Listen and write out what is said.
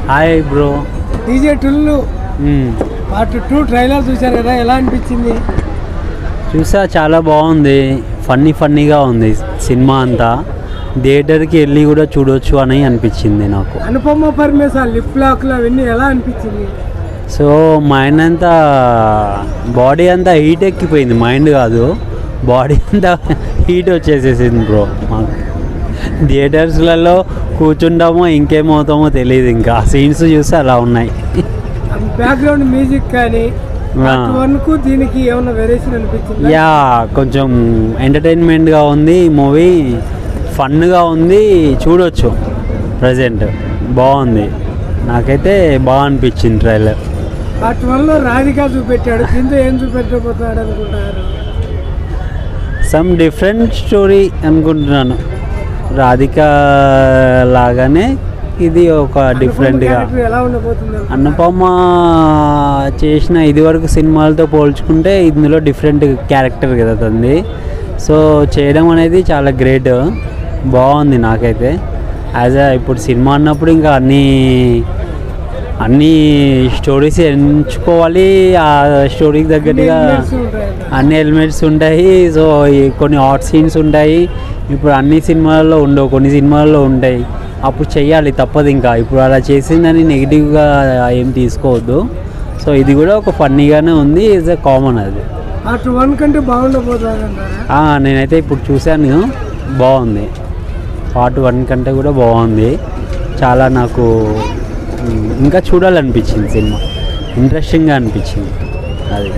Hi bro. DJ Tillu part 2 trailer చూశారు కదా, ఎలా అనిపించింది? చూసా, చాలా బాగుంది. ఫన్నీగా ఉంది సినిమా అంతా. థియేటర్కి వెళ్ళి కూడా చూడొచ్చు అని అనిపించింది నాకు. అనుపమ పరమేశ్వర్ లిప్ లాక్లు అవన్నీ ఎలా అనిపించింది? సో మైండ్ అంతా, బాడీ అంతా హీట్ ఎక్కిపోయింది. మైండ్ కాదు, బాడీ అంతా హీట్ వచ్చేసేసింది బ్రో. మాకు థియేటర్స్లలో కూర్చుంటామో ఇంకేమవుతామో తెలియదు. ఇంకా సీన్స్ చూస్తే అలా ఉన్నాయి. బ్యాక్గ్రౌండ్ మ్యూజిక్ కానీ దీనికి ఏమైనా వేరియేషన్ అనిపించింది? యా, కొంచెం ఎంటర్టైన్మెంట్గా ఉంది మూవీ, ఫన్గా ఉంది, చూడొచ్చు. ప్రజెంట్ బాగుంది, నాకైతే బాగా అనిపించింది ట్రైలర్. పార్ట్ 1లో రాధిక చూపెట్టాడు, కింద ఏం చూపెట్టబోతాడు అనుకుంటారు? సమ్ డిఫరెంట్ స్టోరీ అనుకుంటున్నాను. రాధిక లాగానే ఇది ఒక డిఫరెంట్గా. ఎలా ఉండబోతుంది? అనుపమ చేసిన ఇదివరకు సినిమాలతో పోల్చుకుంటే ఇందులో డిఫరెంట్ క్యారెక్టర్ కదా తనది. సో చేయడం అనేది చాలా గ్రేట్, బాగుంది నాకైతే. ఇప్పుడు సినిమా అన్నప్పుడు ఇంకా అన్ని స్టోరీస్ ఎంచుకోవాలి, ఆ స్టోరీకి తగ్గట్టుగా అన్ని ఎలిమెంట్స్ ఉంటాయి. సో కొన్ని హాట్ సీన్స్ ఉంటాయి. ఇప్పుడు అన్ని సినిమాల్లో ఉండవు, కొన్ని సినిమాల్లో ఉంటాయి. అప్పుడు చెయ్యాలి, తప్పదు. ఇంకా ఇప్పుడు అలా చేసిందని నెగిటివ్గా ఏం తీసుకోవద్దు. సో ఇది కూడా ఒక ఫన్నీగానే ఉంది, ఈజ్ అ కామన్. అది పార్ట్ 1 కంటే బాగుండబోతుందా? నేనైతే ఇప్పుడు చూశాను, బాగుంది. పార్ట్ 1 కంటే కూడా బాగుంది. చాలా నాకు ఇంకా చూడాలనిపించింది సినిమా, ఇంట్రెస్టింగ్గా అనిపించింది అది.